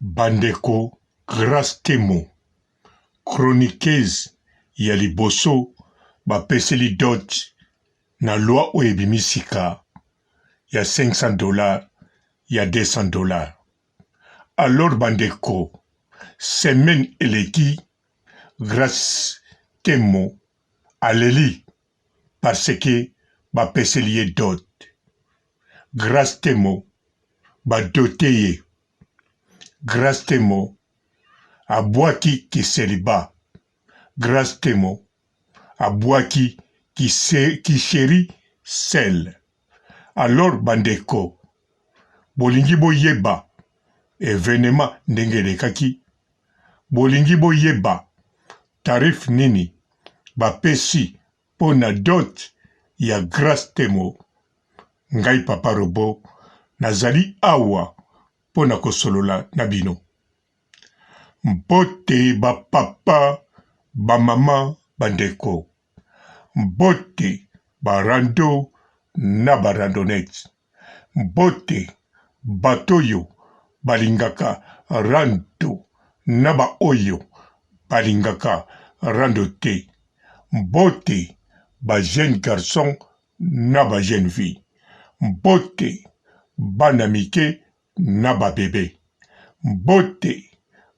Bandeko grâce temo chroniqueuse ya liboso bapeseli dot na loi oyo ebimisika ya $500 ya $200. Alors bandeko semaine eleki grâce temo aleli parce que bapeseli ye dot grâce temo badote ye grâce temo abwaki kiseliba grâce temo abwaki kisheri sel. Alors bandeko bolingi boyeba evenema ndenge elekaki, bolingi boyeba tarif nini bapesi mpo na dot ya grâce temo. Ngai papa robo nazali awa mpo na kosolola na bino. Mbote bapapa bamama bandeko, mbote barando na barandonete, mbote batoyo balingaka rando na baoyo balingaka rando te, mbote ba jeune garçon na ba jeune fille, mbote bana mike na ba bébé, mbote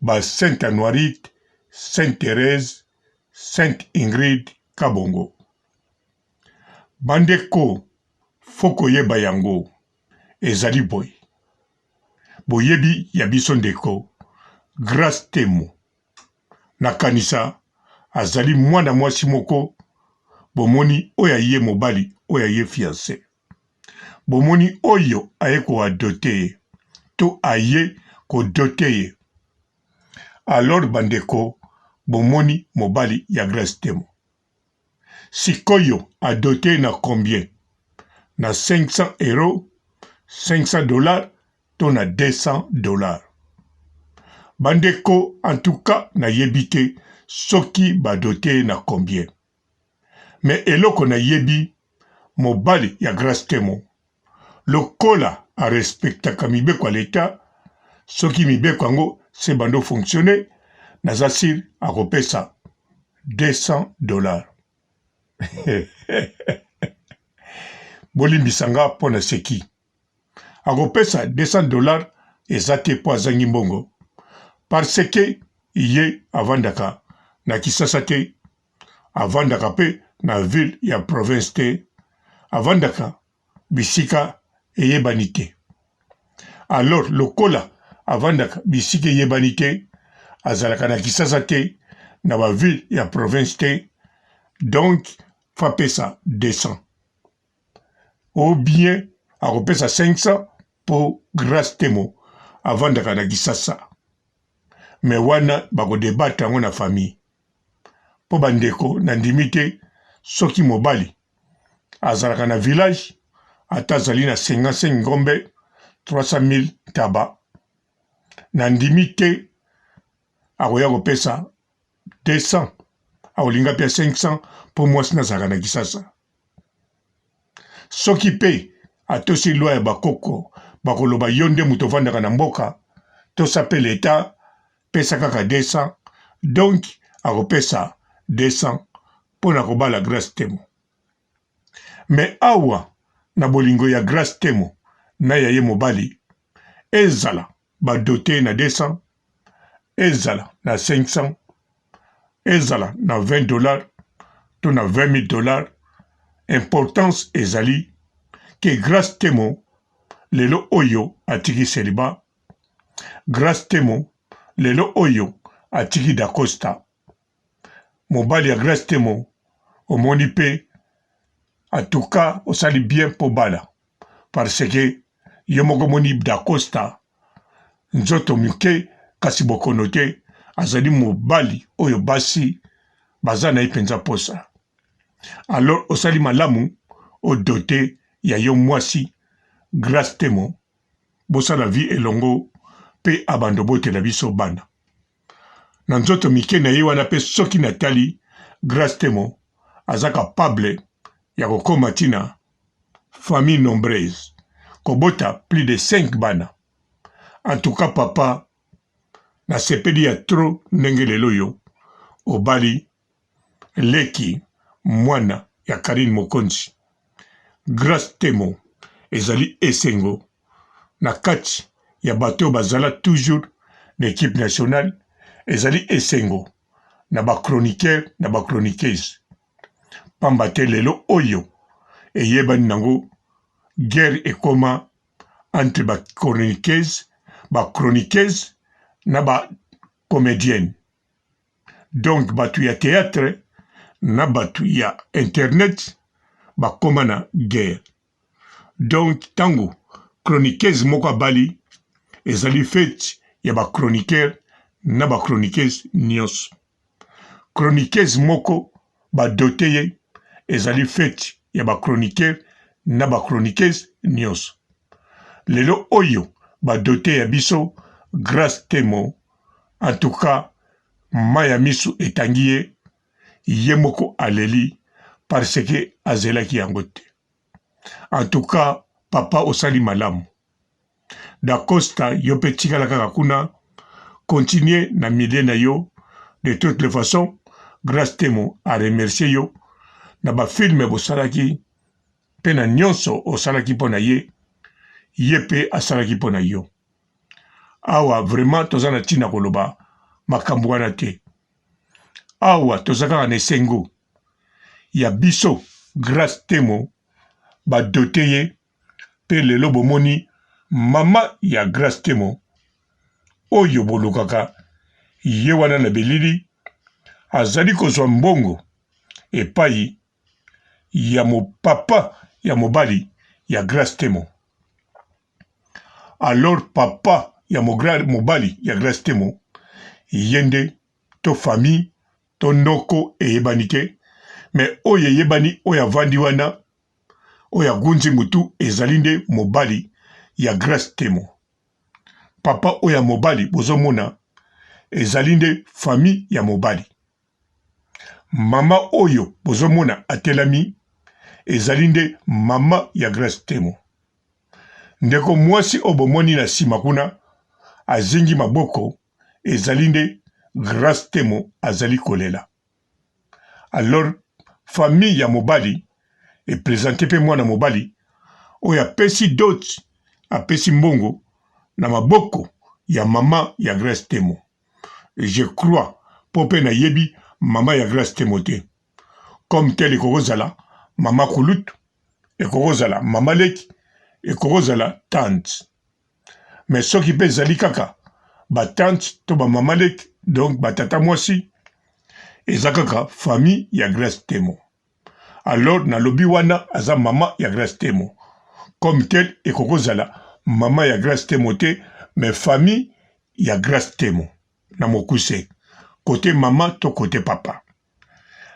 ba Sainte Anoirite, Sainte Thérèse, Sainte Ingrid Kabongo. Bandeko foko yeba yango ezali boy. Boyebi ya biso ndeko grâce temo nakanisa azali mwana mwasi moko bomoni oyo aye mobali oyo aye fiancé, bomoni oyo aye koadote ye to aye kodote ye. Alors bandeko bomoni mobali ya grâce temo sikoyo adote na combien? Na 500 €, $500 to na $200. Bandeko en tout cas na yebite soki badote na combien. Mais eloko na yebi mobali ya grâce temo lokola a respectaka mibeko ya leta, soki mibeko yango se bando fonctionner naza sir akopesa $200. Bolimbisanga mpo na seki akopesa $200 eza te po azangi mbongo parce que ye avandaka na Kisasa te, avandaka pe na ville ya province te, avandaka bisika eyebani te. Alors lokola avandaka bisika eyebani te, azalaka na Kisasa te, na ba ville ya province te, donc fa pesa 200 ou bien akopesa 500 po grâce temo avandaka na Kisasa. Me wana bakodebata yango na famille po bandeko na ndimi te soki mobali azalaka na village ata azali na 55 ngombe 300 000 taba na ndimi te akoya kopesa 200 akolinga pia 500 po mwasi nazalaka na Kisasa. Soki pe atosi loi ya bakoko bakoloba yo nde moto ovandaka na mboka tosa pe leta pesa kaka 200, donc akopesa 200 mpo na kobala grâce temo. Mais awa na bolingo ya grâce temo na ya ye mobali ezala badote na 200, ezala na 500, ezala na $20 to na $20,000, importance ezali ke grâce temo lelo oyo atiki seliba, grâce temo lelo oyo atiki dacosta. Mobali ya grâce temo omoni pe en tout cas osali bien po bala parce que yo moko moni dacosta nzoto muke kasi bokono te, azali mobali oyo basi baza na ye mpenza posa. Alors osali malamu odote ya yo mwasi grâce temo bosala vie elongo pe abando botela biso bana na nzoto mike na ye wana pe soki natali grâce temo aza capable ya kokoma tina famille nombreuse kobota plus de 5 bana. En tout cas papa na sepeli ya tro ndenge lelo yo obali leki mwana ya Karine Mokonzi. Grâce Temo ezali esengo na kati ya bato bazala toujours l'équipe nationale ezali esengo na ba chroniqueur na ba chroniqueuse pamba te lelo oyo eyebani nango guerre ekoma entre ba chroniqueuse na ba comédienne. Donc batu ya théâtre na batu ya internet bakoma na guerre. Donc tango chroniqueuse moko abali ezali fete ya ba chroniqueur na ba chroniqueuse nyonso. Chroniqueuse moko badote ye ezali fete ya ba chroniqueur na ba chroniqueuse nyonso. Lelo oyo badote ya biso Grâce Temo, en tout cas maya misu etangi ye moko aleli parce que azelaki yango te. En tout cas papa osali malamu. Da Costa yo pe tikala kaka kuna continuer na milieu na yo. De toutes les façons Grâce Temo a remercié yo na ba filme bosalaki pe na nyonso osalaki pona ye pe asalaki pona yo. Awa vraiment tozana tina koloba makambo wana te. Awa tozaka na esengo ya biso Grâce Temo badote ye pe lelo bomoni mama ya Grâce Temo oyo bolukaka ye wana na belili azali kozwa mbongo epai ya papa ya mobali ya Grâce Temo. Alors papa ya mobali ya Grâce Temo yende to famille to ndoko eyebani te, mais oyo eyebani oyo avandi wana oyo agunzi mutu ezali nde mobali ya Grâce Temo. Papa oyo ya mobali bozomona ezali nde famille ya mobali. Mama oyo bozomona atelami ezali nde mama ya Grâce Temo. Ndeko mwasi obomoni na sima kuna azingi maboko ezali nde Grâce Temo azali kolela. Alors famille ya mobali e présente pe mwana mobali oyo apesi dot apesi mbongo na maboko ya mama ya Grâce Temo. Je crois pope na yebi mama ya Grâce Temo te. Comme tel ekokozala mama Kulutu, ekokozala mama Leki, ekokozala tante. Mais soki pe zali kaka ba tante to ba mama Leki, donc ba tata mwasi eza kaka famille ya Grâce Temo. Alors na lobi wana aza mama ya Grâce Temo. Comme tel ekokozala mama ya Grâce Temo te, mais famille ya Grâce Temo. Na mokuse côté mama to côté papa.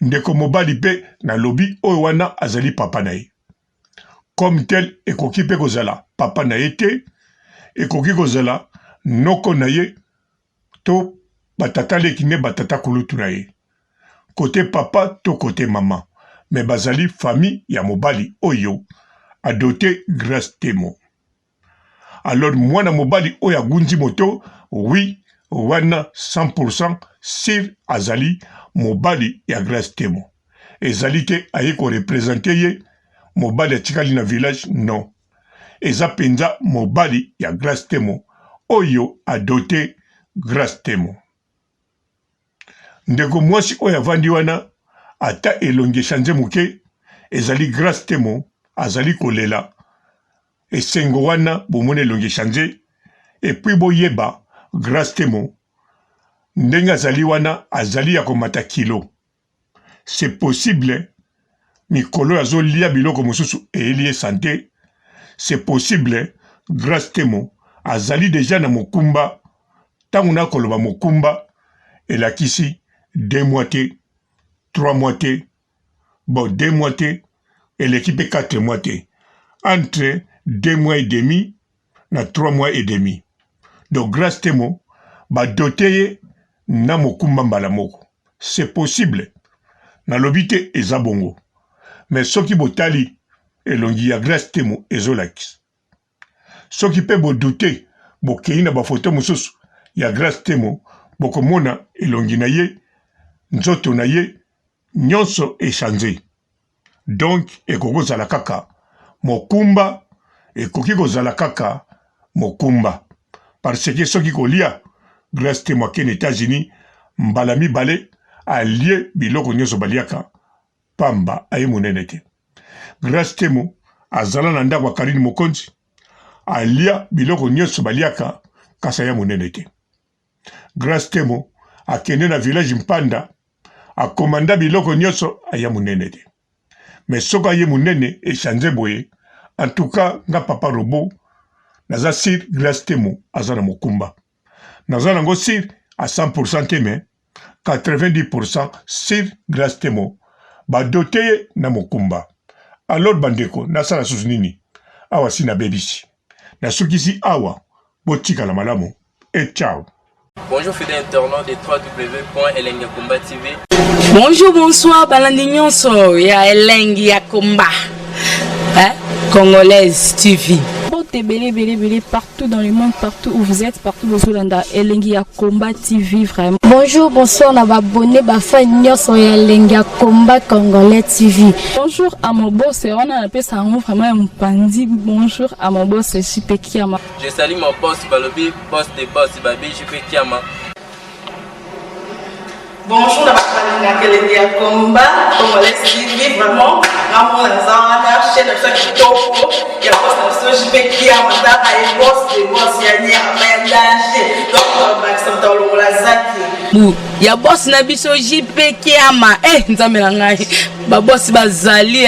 Ndeko mobali pe na lobi oyo wana azali papa na ye. Comme tel ekoki pe kozala papa na ye te, ekoki kozala noko na ye to batata Leki ne batata Kulutu na ye. Côté papa to côté mama, mais bazali famille ya mobali oyo adoté Grâce Temo. Alors mwana mobali oyo agunzi moto, oui, wana 100% sur azali mobali ya Grâce Temo. Ezali te aye ko représenter ye mobali atikali na village, non. Eza penza mobali ya Grâce Temo oyo adoté Grâce Temo. Ndeko mwasi oyo avandi wana ata elongi change muke ezali Grâce Temo azali kolela esengo wana bomone elongi change et puis boyeba Grâce Temo ndenge azali wana azali ya komata kilo. C'est possible mikolo azolia biloko mosusu eyeli santé. C'est possible Grâce Temo azali déjà na mokumba tangu na koloba mokumba elakisi 2 mois te, 3 mois te, bon 2 mois te, et l'équipe 4 mois te. Entre 2 mois et demi, na 3 mois et demi. Donc Grâce Temo, ba doté na mokumba mbala moko. C'est possible. Na lobite eza bongo. Mais soki botali, elongi ya Grâce Temo ezolakis. Soki pe bo douté, bo kei na ba photo mosusu, ya Grace Temo bokomona elongi na ye nzoto na ye nyonso échangé. Donc ekokozala kaka mokumba ekoki kozala kaka mokumba parce que soki kolia Grace Temo akene États-Unis mbala mibale alie biloko nyonso baliaka pamba aye monene te. Grace Temo azala na ndako ya Karine Mokonzi alia biloko nyonso baliaka kasa ya monene te. Grace Temo akende na village Mpanda akomanda biloko nyonso aya monene te. Mais soko aye monene échange boye, en tout cas nga papa Robo naza sir Grace Temo aza na mokumba. Naza nango sir à 100% te mais 90% sir Grace Temo badote na mokumba. Alors bandeko nasala susu nini awa sina bebisi nasukisi awa botika la malamu et ciao. Bonjour fidèles internautes de www.elengiakomba TV. Bonjour, bonsoir, balandi nyonso ya Elengi ya Komba, Congolaise TV. Belé partout dans le monde, partout où vous êtes, partout où vous êtes, Elengi ya Komba TV vraiment. Bonjour, bonsoir, on va abonner bafa nyonso ya Elengi ya Komba Congolais TV. Bonjour à mon boss, on a appelé ça vraiment un pandi. Bonjour à mon boss, JP Kiama. Je salue mon boss Balobi, boss des boss Babi, JP Kiama. Bonjour, la Elengi ya Komba Congolais TV vraiment. Ramon Lazana, chaîne de ça qui topo, il y a pas de JP Kiama, t'as un boss des boss, il y a un danger. Donc on va accepter le lazaki. Ya boss na biso JP Kiama, nzambe na ngai. Ba boss bazali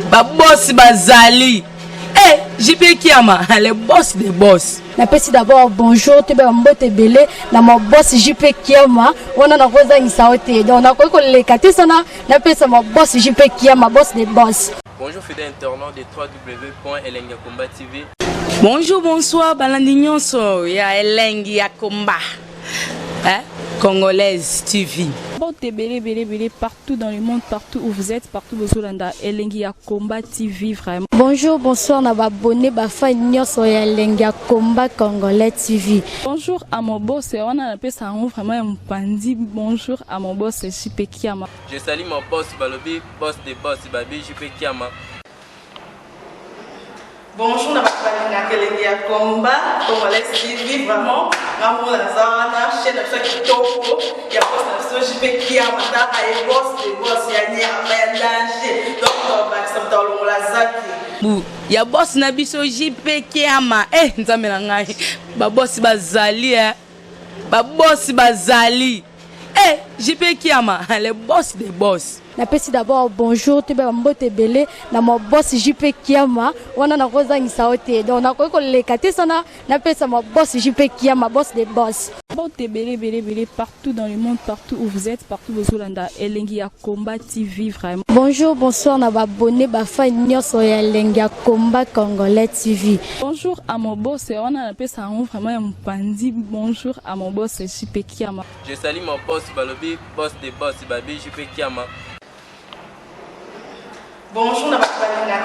ba boss bazali. JP Kiama, le boss des boss. Napesi d'abord bonjour, te mbote belé na mon boss JP Kiama, on a rosa insaote. Donc on a ko lekate sana, napesa mon boss JP Kiama, boss des boss. Bonjour fidèles internautes de www.elengiakomba TV. Bonjour, bonsoir, balandi nyonso ya Elengi ya Komba, Congolaise TV. Belé partout dans le monde, partout où vous êtes, partout où vous êtes, Elengi ya Komba TV vraiment. Bonjour, bonsoir, on va abonner bafa nyonso ya Elengi ya Komba Congolais TV. Bonjour à mon boss, on a appelé ça vraiment un pandi. Bonjour à mon boss, JP Kiama. Je salue mon boss Balobi, boss des boss Babi, JP Kiama. Bonjour, la Elengi ya Komba Congolais TV vraiment. Ramon Lazana, chaîne de ça qui topo, il y a pas de JP Kiama, t'as un boss des boss, il y a un danger. Donc on va accepter le lazaki. Ya boss na biso JP Kiama, nzambe na ngai. Ba boss bazali ba boss bazali. JP Kiama, le boss des boss. Napesi d'abord bonjour, te mbote belé na mon boss JP Kiama, on a rosa insaote. Donc on a ko lekate sana, napesa mon boss JP Kiama, boss des boss. Belé partout dans le monde, partout où vous êtes, partout où vous êtes, Elengi ya Komba TV vraiment. Bonjour, bonsoir, on va abonner bafa nyonso ya Elengi ya Komba Congolais TV. Bonjour à mon boss, on a appelé ça vraiment un pandi. Bonjour à mon boss, JP Kiama. Je salue mon boss Balobi, boss des boss Babi, JP Kiama. Bonjour, la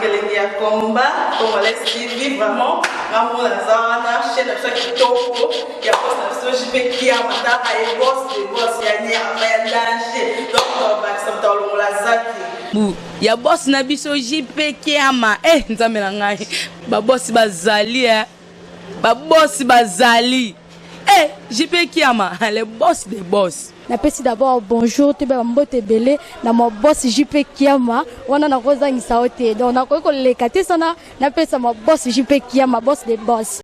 Elengi ya Komba Congolais TV vraiment. Ramon Lazana, chaîne de ça qui topo, il y a pas de JP Kiama, t'as un boss des boss, il y a un danger. Donc on va accepter le lazaki. Ya boss na biso JP Kiama, nzambe na ngai. Ba boss bazali ba boss bazali. JP Kiama, le boss des boss. Napesi d'abord bonjour, te mbote belé na mon boss JP Kiama, on a rosa insaote. Donc on a ko lekate sana, napesa mon boss JP Kiama, boss des boss.